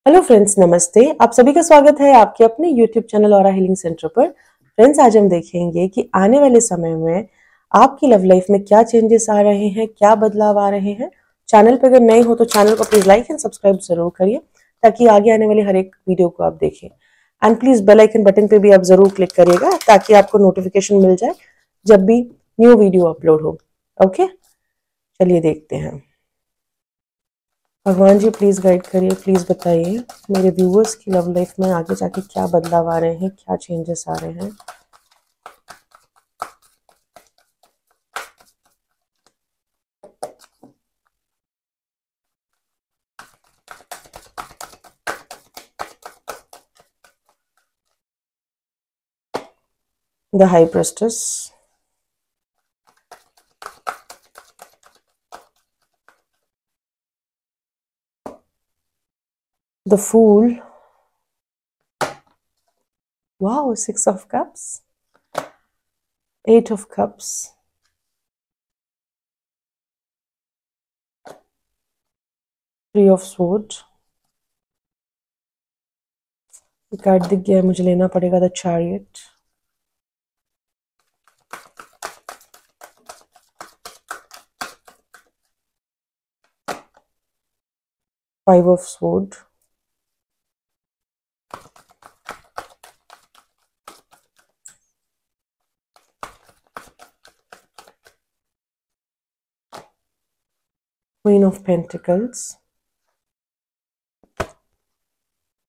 Hello friends, नमस्ते। आप सभी का स्वागत है आपके अपने YouTube channel aura healing centre पर। फ्रेंड्स, आज हम देखेंगे कि आने वाले समय में आपकी लव लाइफ में क्या चेंजेस आ रहे हैं, क्या बदलाव आ रहे हैं। चैनल पर अगर नए हो तो चैनल को प्लीज लाइक एंड सब्सक्राइब जरूर करिए ताकि आगे आने वाली हर एक वीडियो को आप देखें। And please bell icon button पे भी आप जरूर क्लिक करिएगा ताकि आपको नोटिफिकेशन मिल जाए जब भी न्यू वीडियो अपलोड हो। ओके, चलिए देखते हैं। भगवान जी प्लीज गाइड करिए, प्लीज बताइए मेरे व्यूअर्स की लव लाइफ में आगे जाके क्या बदलाव आ रहे हैं, क्या चेंजेस आ रहे हैं। The high priestess, the fool, wow, 6 of Cups, 8 of Cups, Three of Swords। Card दिख गया है, मुझे लेना पड़ेगा the chariot. Five of Swords, Queen of Pentacles,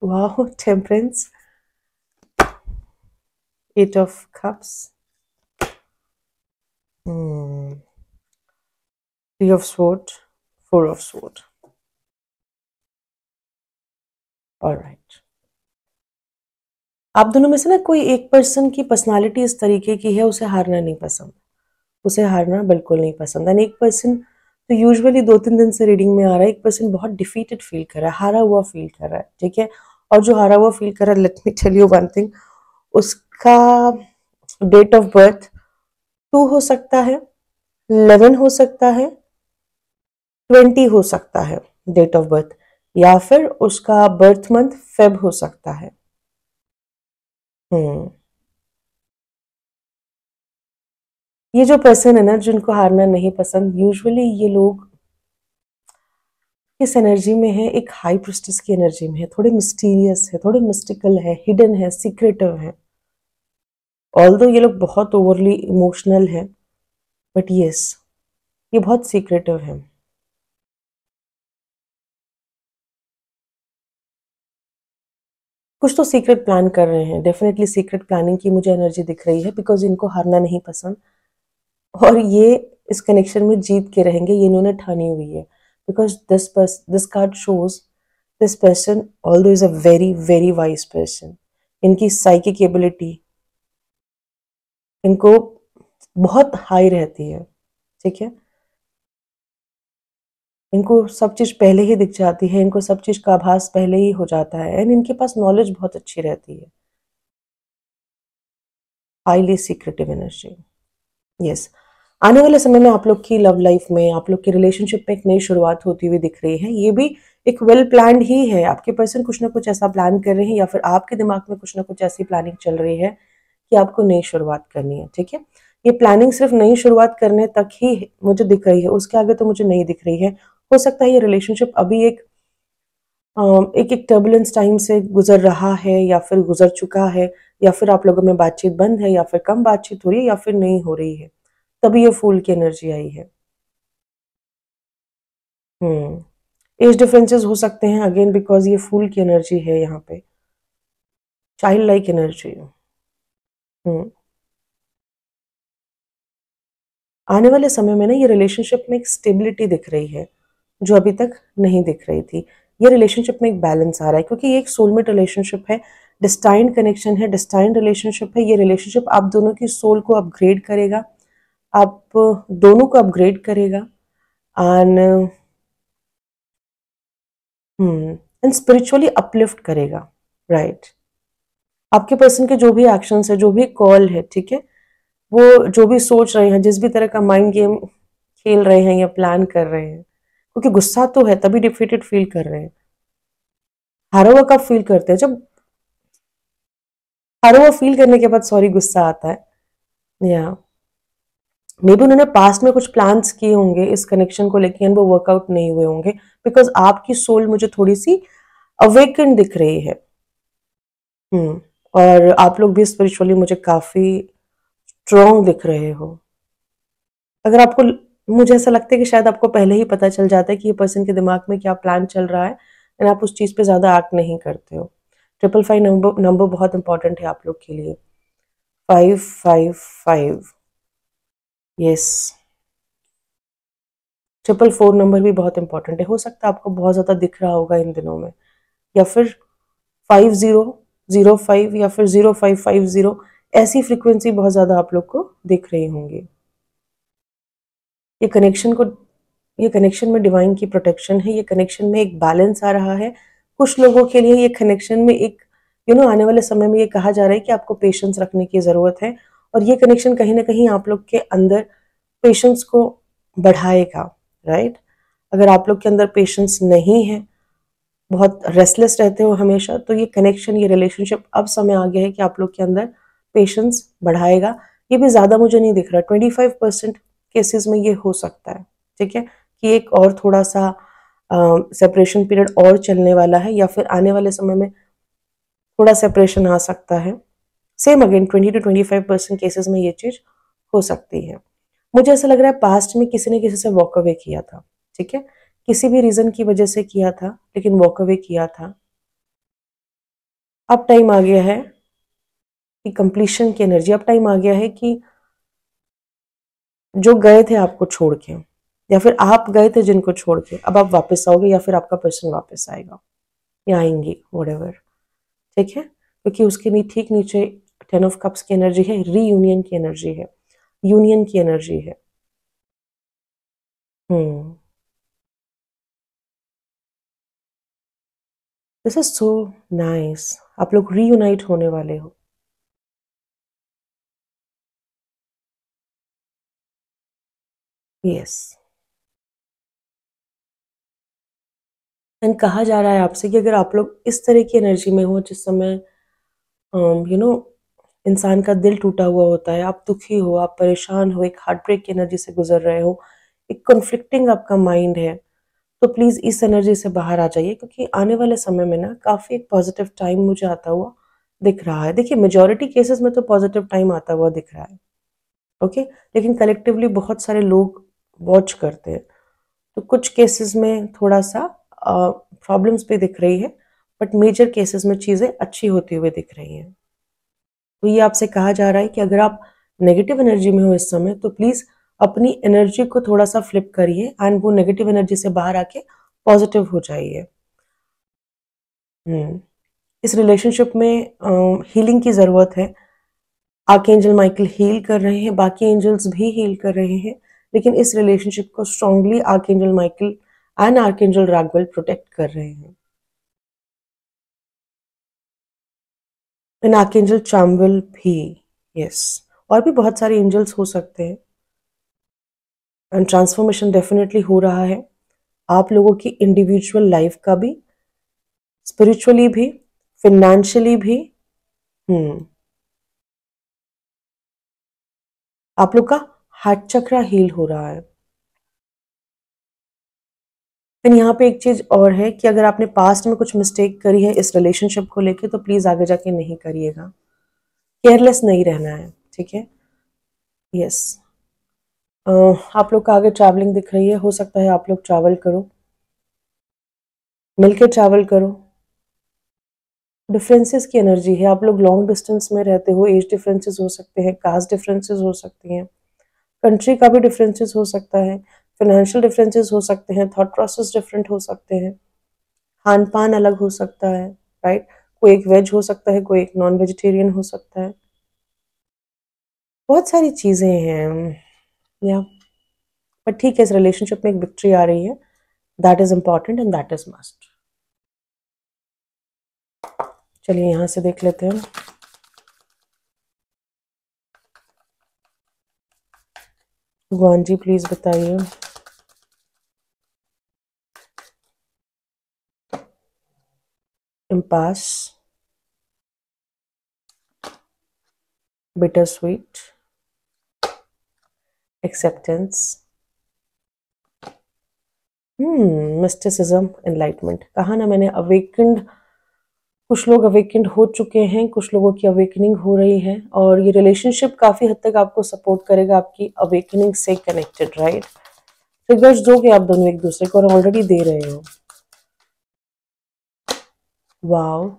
wow, temperance, 8 of Cups, Three of Swords, Four of Swords। Alright, आप दोनों में से ना कोई एक पर्सन की पर्सनालिटी इस तरीके की है, उसे हारना नहीं पसंद, उसे हारना बिल्कुल नहीं पसंद। एंड एक पर्सन तो यूजुअली 2-3 दिन से रीडिंग में आ रहा है, एक पर्सन बहुत डिफीटेड फील कर रहा है, हारा हुआ फील कर रहा है, ठीक है। और जो हारा हुआ फील कर रहा है, let me tell you one thing, उसका डेट ऑफ बर्थ 2 हो सकता है, 11 हो सकता है, 20 हो सकता है डेट ऑफ बर्थ, या फिर उसका बर्थ मंथ फेब हो सकता है। ये जो पर्सन है ना, जिनको हारना नहीं पसंद, यूजुअली ये लोग किस एनर्जी में है, एक हाई प्रिस्टेस की एनर्जी में है, थोड़े मिस्टीरियस है, थोड़े मिस्टिकल है, हिडन है, सीक्रेटिव है। ऑल्दो ये लोग बहुत ओवरली इमोशनल है, बट यस, ये बहुत सीक्रेटिव है। कुछ तो सीक्रेट प्लान कर रहे हैं, डेफिनेटली सीक्रेट प्लानिंग की मुझे एनर्जी दिख रही है, बिकॉज इनको हारना नहीं पसंद और ये इस कनेक्शन में जीत के रहेंगे, ये इन्होंने ठानी हुई है। Because this card shows this person although is a very very wise person. इनकी साइकिक एबिलिटी इनको बहुत हाई रहती है, ठीक है। इनको सब चीज पहले ही दिख जाती है, इनको सब चीज का आभास पहले ही हो जाता है, एंड इनके पास नॉलेज बहुत अच्छी रहती है। Highly secretive energy, yes. आने वाले समय में आप लोग की लव लाइफ में, आप लोग की रिलेशनशिप में एक नई शुरुआत होती हुई दिख रही है। ये भी एक वेल प्लान्ड ही है, आपके पर्सन कुछ ना कुछ ऐसा प्लान कर रहे हैं, या फिर आपके दिमाग में कुछ ना कुछ ऐसी प्लानिंग चल रही है कि आपको नई शुरुआत करनी है, ठीक है। ये प्लानिंग सिर्फ नई शुरुआत करने तक ही मुझे दिख रही है, उसके आगे तो मुझे नहीं दिख रही है। हो सकता है ये रिलेशनशिप अभी एक टर्बुलेंस टाइम से गुजर रहा है, या फिर गुजर चुका है, या फिर आप लोगों में बातचीत बंद है, या फिर कम बातचीत हो रही है, या फिर नहीं हो रही है, तभी ये फूल की एनर्जी आई है। एज डिफरेंसेस हो सकते हैं अगेन, बिकॉज ये फूल की एनर्जी है यहाँ पे, चाइल्ड लाइक एनर्जी। आने वाले समय में ना ये रिलेशनशिप में एक स्टेबिलिटी दिख रही है जो अभी तक नहीं दिख रही थी। ये रिलेशनशिप में एक बैलेंस आ रहा है, क्योंकि ये एक सोलमेट रिलेशनशिप है, डिस्टाइंड कनेक्शन है, डिस्टाइंड रिलेशनशिप है। ये रिलेशनशिप आप दोनों की सोल को अपग्रेड करेगा, आप दोनों को अपग्रेड करेगा, एंड स्पिरिचुअली अपलिफ्ट करेगा, राइट। आपके पर्सन के जो भी एक्शंस है, जो भी कॉल है, ठीक है, वो जो भी सोच रहे हैं, जिस भी तरह का माइंड गेम खेल रहे हैं या प्लान कर रहे हैं, क्योंकि गुस्सा तो है तभी डिफीटेड फील कर रहे हैं। हारा हुआ कब फील करते हैं? जब हारा हुआ फील करने के बाद सॉरी गुस्सा आता है। या मे बी उन्होंने पास्ट में कुछ प्लान्स किए होंगे इस कनेक्शन को लेके एंड वो वर्कआउट नहीं हुए होंगे, बिकॉज आपकी सोल मुझे थोड़ी सी अवेकन दिख रही है। और आप लोग भी स्पिरिचुअली मुझे काफी स्ट्रॉन्ग दिख रहे हो। अगर आपको, मुझे ऐसा लगता है कि शायद आपको पहले ही पता चल जाता है कि ये पर्सन के दिमाग में क्या प्लान चल रहा है एंड आप उस चीज पे ज्यादा एक्ट नहीं करते हो। 555 नंबर बहुत इंपॉर्टेंट है आप लोग के लिए। 555, यस। 444 नंबर भी बहुत इंपॉर्टेंट है। हो सकता है आपको बहुत ज्यादा दिख रहा होगा इन दिनों में, या फिर 5005 या फिर 0550, ऐसी फ्रीक्वेंसी बहुत ज्यादा आप लोग को दिख रही होंगी। ये कनेक्शन को, ये कनेक्शन में डिवाइन की प्रोटेक्शन है, ये कनेक्शन में एक बैलेंस आ रहा है। कुछ लोगों के लिए ये कनेक्शन में एक आने वाले समय में ये कहा जा रहा है कि आपको पेशेंस रखने की ज़रूरत है, और ये कनेक्शन कहीं ना कहीं आप लोग के अंदर पेशेंस को बढ़ाएगा, राइट। अगर आप लोग के अंदर पेशेंस नहीं है, बहुत रेस्टलेस रहते हो हमेशा, तो ये कनेक्शन, ये रिलेशनशिप अब समय आ गया है कि आप लोग के अंदर पेशेंस बढ़ाएगा। ये भी ज़्यादा मुझे नहीं दिख रहा, 25% केसेस में ये हो सकता है, ठीक है, कि एक और थोड़ा सा सेपरेशन पीरियड और चलने वाला है, या फिर आने वाले समय में थोड़ा सेपरेशन आ सकता है। सेम अगेन 20 to 25% केसेस में ये चीज हो सकती है। मुझे ऐसा लग रहा है पास्ट में किसी ने किसी से वॉक अवे किया था, ठीक है, किसी भी रीजन की वजह से किया था, लेकिन वॉक अवे किया था। अब टाइम आ गया है कि कंप्लीशन की एनर्जी, अब टाइम आ गया है कि जो गए थे आपको छोड़ के, या फिर आप गए थे जिनको छोड़ के, अब आप वापस आओगे, या फिर आपका पर्सन वापस आएगा या आएंगी, व्हाटएवर, ठीक है, क्योंकि उसके ठीक नीचे 10 of Cups की एनर्जी है, रीयूनियन की एनर्जी है, यूनियन की एनर्जी है। दिस इज सो नाइस, आप लोग रीयूनाइट होने वाले हो। यस, एंड कहा जा रहा है आपसे कि अगर आप लोग इस तरह की एनर्जी में हो जिस समय यू नो इंसान का दिल टूटा हुआ होता है, आप दुखी हो, आप परेशान हो, एक हार्ट ब्रेक की एनर्जी से गुजर रहे हो, एक कॉन्फ्लिक्टिंग आपका माइंड है, तो प्लीज इस एनर्जी से बाहर आ जाइए, क्योंकि आने वाले समय में ना काफी एक पॉजिटिव टाइम मुझे आता हुआ दिख रहा है। देखिए, मेजोरिटी केसेस में तो पॉजिटिव टाइम आता हुआ दिख रहा है, ओके, लेकिन कलेक्टिवली बहुत सारे लोग वॉच करते हैं, तो कुछ केसेस में थोड़ा सा प्रॉब्लम्स भी दिख रही है, बट मेजर केसेस में चीजें अच्छी होती हुई दिख रही हैं। तो ये आपसे कहा जा रहा है कि अगर आप नेगेटिव एनर्जी में हो इस समय, तो प्लीज अपनी एनर्जी को थोड़ा सा फ्लिप करिए एंड वो नेगेटिव एनर्जी से बाहर आके पॉजिटिव हो जाइए। इस रिलेशनशिप में हीलिंग की जरूरत है। आर्कएंजल माइकल हील कर रहे हैं, बाकी एंजल्स भी हील कर रहे हैं, लेकिन इस रिलेशनशिप को strongly archangel Michael and archangel Raguel protect कर रहे हैं। एंड आर्कएंजल चाम्बल भी, यस, और भी बहुत सारे एंजल्स हो सकते हैं। एंड ट्रांसफॉर्मेशन डेफिनेटली हो रहा है आप लोगों की इंडिविजुअल लाइफ का भी, स्पिरिचुअली भी, फिनेंशियली भी। आप लोग का हार्ट चक्रा हील हो रहा है। एंड यहाँ पे एक चीज और है कि अगर आपने पास्ट में कुछ मिस्टेक करी है इस रिलेशनशिप को लेके, तो प्लीज आगे जाके नहीं करिएगा, केयरलेस नहीं रहना है, ठीक है। यस, आप लोग का आगे ट्रैवलिंग दिख रही है, हो सकता है आप लोग ट्रैवल करो, मिलके ट्रैवल करो। डिफरेंसेस की एनर्जी है, आप लोग लॉन्ग डिस्टेंस में रहते हो, एज डिफरेंसेस हो सकते हैं, कास्ट डिफरेंसेस हो सकती हैं, कंट्री का भी डिफरेंसेस हो सकता है, फाइनेंशियल डिफरेंसेस हो सकते हैं, थॉट प्रोसेस डिफरेंट हो सकते हैं, खान पान अलग हो सकता है, राइट। कोई एक वेज हो सकता है, कोई एक नॉन वेजिटेरियन हो सकता है, बहुत सारी चीजें हैं। या पर ठीक है, इस रिलेशनशिप में एक विक्ट्री आ रही है, that is important and that is must. चलिए यहाँ से देख लेते हैं। भगवान जी प्लीज बताइए। Impasse, bitter sweet, acceptance, mysticism, enlightenment. कहा ना मैंने, अवेकेंड, कुछ लोग अवेकेंड हो चुके हैं, कुछ लोगों की अवेकनिंग हो रही है, और ये रिलेशनशिप काफी हद तक आपको सपोर्ट करेगा आपकी अवेकनिंग से कनेक्टेड, राइट। ट्रिगर्स दोगे आप दोनों एक दूसरे को, और ऑलरेडी दे रहे हो। वाओ।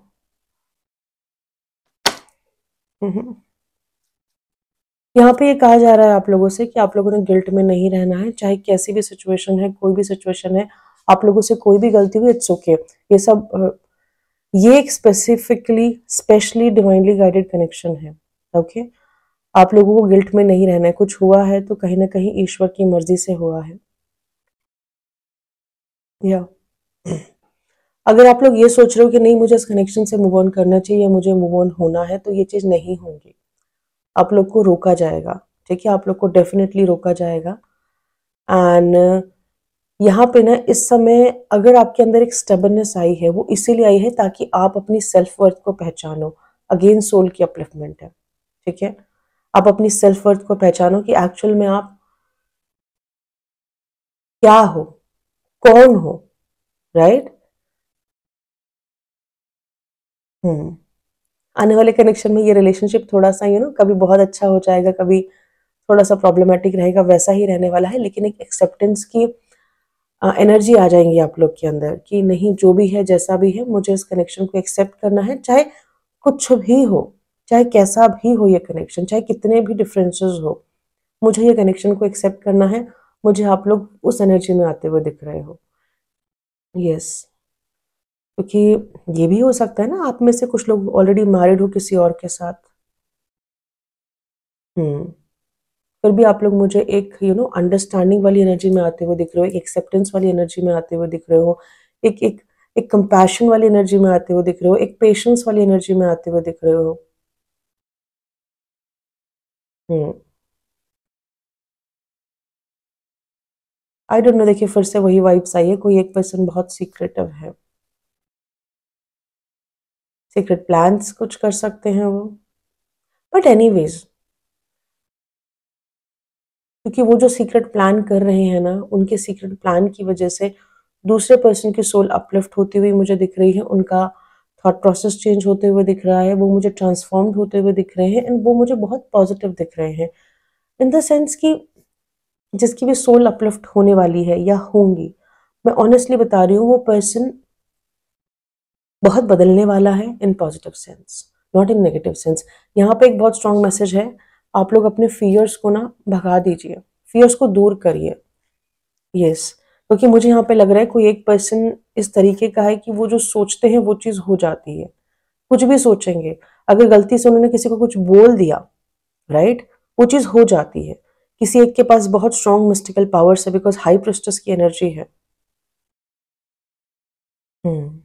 यहाँ पे ये कहा जा रहा है आप लोगों से कि आप लोगों ने गिल्ट में नहीं रहना है, चाहे कैसी भी सिचुएशन है, कोई भी सिचुएशन है, आप लोगों से कोई भी गलती हुई, इट्स ओके। ये सब ये एक specifically specially divinely guided connection है, ओके। आप लोगों को गिल्ट में नहीं रहना है, कुछ हुआ है तो कहीं ना कहीं ईश्वर की मर्जी से हुआ है, या अगर आप लोग ये सोच रहे हो कि नहीं मुझे इस कनेक्शन से मूव ऑन करना चाहिए, मुझे मूव ऑन होना है, तो ये चीज नहीं होगी। आप लोग को रोका जाएगा, ठीक है, आप लोग को डेफिनेटली रोका जाएगा। एंड यहाँ पे ना इस समय अगर आपके अंदर एक स्टबर्ननेस आई है, वो इसीलिए आई है ताकि आप अपनी सेल्फ वर्थ को पहचानो। अगेन सोल की अपलिफ्टमेंट है, ठीक है। आप अपनी सेल्फ वर्थ को पहचानो कि एक्चुअल में आप क्या हो, कौन हो, राइट। आने वाले कनेक्शन में ये रिलेशनशिप थोड़ा सा कभी बहुत अच्छा हो जाएगा, कभी थोड़ा सा प्रॉब्लमेटिक रहेगा, वैसा ही रहने वाला है। लेकिन एक एक्सेप्टेंस की एनर्जी आ जाएंगी आप लोग के अंदर कि नहीं, जो भी है जैसा भी है, मुझे इस कनेक्शन को एक्सेप्ट करना है, चाहे कुछ भी हो, चाहे कैसा भी हो ये कनेक्शन, चाहे कितने भी डिफरेंसेस हो, मुझे ये कनेक्शन को एक्सेप्ट करना है। मुझे आप लोग उस एनर्जी में आते हुए दिख रहे हो, यस। क्योंकि ये भी हो सकता है ना, आप में से कुछ लोग ऑलरेडी मैरिड हो किसी और के साथ। हम्म फिर भी आप लोग मुझे एक अंडरस्टैंडिंग वाली एनर्जी में आते हुए दिख रहे हो, एक एक्सेप्टेंस वाली एनर्जी में आते हुए दिख रहे हो, एक एक एक कंपैशन वाली एनर्जी में आते हुए दिख रहे हो, एक पेशेंस वाली एनर्जी में आते हुए दिख रहे हो। हम्म आई डोंट नो, देखिए फिर से वही वाइब्स आई है, कोई एक पर्सन बहुत सीक्रेटिव है, सीक्रेट प्लान्स कुछ कर सकते हैं वो। बट एनीवेज, क्योंकि वो जो सीक्रेट प्लान कर रहे हैं ना, उनके सीक्रेट प्लान की वजह से दूसरे पर्सन की सोल अपलिफ्ट होती हुई मुझे दिख रही है, उनका थॉट प्रोसेस चेंज होते हुए दिख रहा है, वो मुझे ट्रांसफॉर्म्ड होते हुए दिख रहे हैं, एंड वो मुझे बहुत पॉजिटिव दिख रहे हैं, इन द सेंस कि जिसकी भी सोल अपलिफ्ट होने वाली है या होंगी, मैं ऑनेस्टली बता रही हूँ, वो पर्सन बहुत बदलने वाला है, in positive sense, not in negative sense. यहाँ पे एक बहुत स्ट्रांग मैसेज है, आप लोग अपने फियर्स को ना भगा दीजिए, फियर्स को दूर करिए, यस। क्योंकि मुझे यहाँ पे लग रहा है कोई एक पर्सन इस तरीके का है कि वो जो सोचते हैं वो चीज हो जाती है, कुछ भी सोचेंगे, अगर गलती से उन्होंने किसी को कुछ बोल दिया, राइट, वो चीज हो जाती है। किसी एक के पास बहुत स्ट्रांग मिस्टिकल पावर्स है, बिकॉज हाई प्रिस्टेस की एनर्जी है। हम्म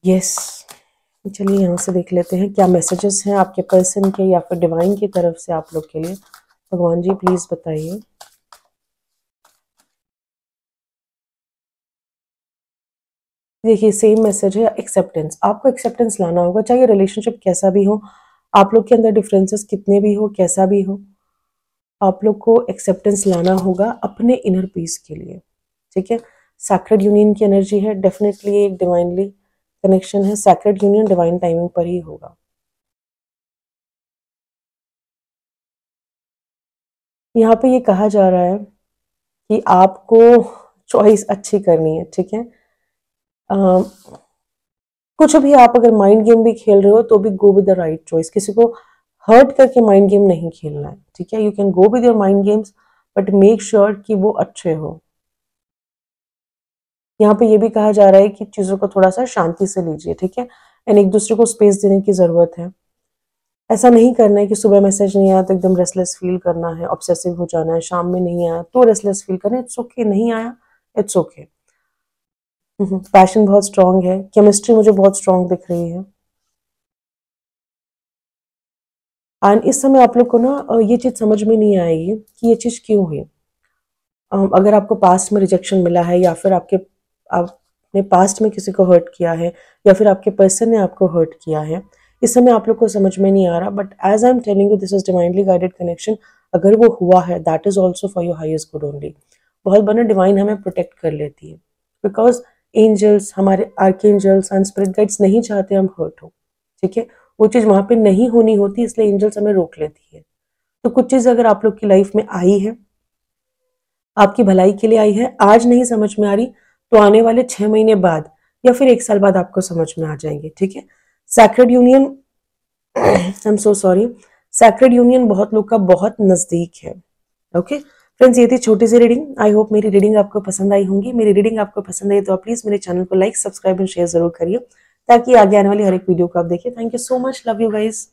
यस। चलिए यहाँ से देख लेते हैं क्या मैसेजेस हैं आपके पर्सन के या फिर डिवाइन की तरफ से आप लोग के लिए। भगवान जी प्लीज बताइए। देखिए सेम मैसेज है, एक्सेप्टेंस, आपको एक्सेप्टेंस लाना होगा, चाहे रिलेशनशिप कैसा भी हो, आप लोग के अंदर डिफरेंसेस कितने भी हो, कैसा भी हो, आप लोग को एक्सेप्टेंस लाना होगा अपने इनर पीस के लिए, ठीक है। सैक्रेड यूनियन की एनर्जी है, डेफिनेटली एक डिवाइनली कनेक्शन है, सैक्रेड यूनियन डिवाइन टाइमिंग पर ही होगा। यहाँ पे ये कहा जा रहा है कि आपको चॉइस अच्छी करनी है, ठीक है। कुछ भी आप अगर माइंड गेम भी खेल रहे हो तो भी go with the right choice, किसी को हर्ट करके माइंड गेम नहीं खेलना है, ठीक है। You can go with your mind games, but make sure कि वो अच्छे हो। यहाँ पे ये भी कहा जा रहा है कि चीजों को थोड़ा सा शांति से लीजिए, ठीक है, एंड एक दूसरे को स्पेस देने की जरूरत है। ऐसा नहीं करना है कि सुबह मैसेज नहीं आया तो एकदम रेस्टलेस फील करना है, ऑब्सेसिव हो जाना है, शाम में नहीं आया तो रेस्टलेस फील करना है, इट्स ओके, नहीं आया, इट्स ओके। पैशन बहुत स्ट्रांग है, केमिस्ट्री मुझे बहुत स्ट्रांग दिख रही है, एंड इस समय आप लोग को ना ये चीज समझ में नहीं आएगी कि ये चीज क्यों हुई। अगर आपको पास्ट में रिजेक्शन मिला है, या फिर आपने पास्ट में किसी को हर्ट किया है, या फिर आपके पर्सन ने आपको हर्ट किया है, इस समय आप लोग को समझ में नहीं आ रहा, but as I am telling you this is divinely guided connection. अगर वो हुआ है, that is also for your highest good only. बहुत बार डिवाइन हमें प्रोटेक्ट कर लेती है, बिकॉज एंजल्स, हमारे आर्कएंजल्स एंड स्पिरिट गाइड्स नहीं चाहते हम हर्ट हो, ठीक है। वो चीज़ वहाँ पे नहीं होनी होती, इसलिए एंजल्स हमें रोक लेती है। तो कुछ चीज़ अगर आप लोग की लाइफ में आई है, आपकी भलाई के लिए आई है, आज नहीं समझ में आ रही, तो आने वाले 6 महीने बाद या फिर 1 साल बाद आपको समझ में आ जाएंगे, ठीक है। Sacred union, I am so sorry, sacred union बहुत लोग का बहुत नजदीक है। ओके फ्रेंड्स, ये थी छोटी सी रीडिंग। आई होप मेरी रीडिंग आपको पसंद आई होंगी। मेरी रीडिंग आपको पसंद आई तो आप प्लीज मेरे चैनल को लाइक, सब्सक्राइब एंड शेयर जरूर करिए, ताकि आगे आने वाली हर एक वीडियो को आप देखिए। Thank you so much, love you guys.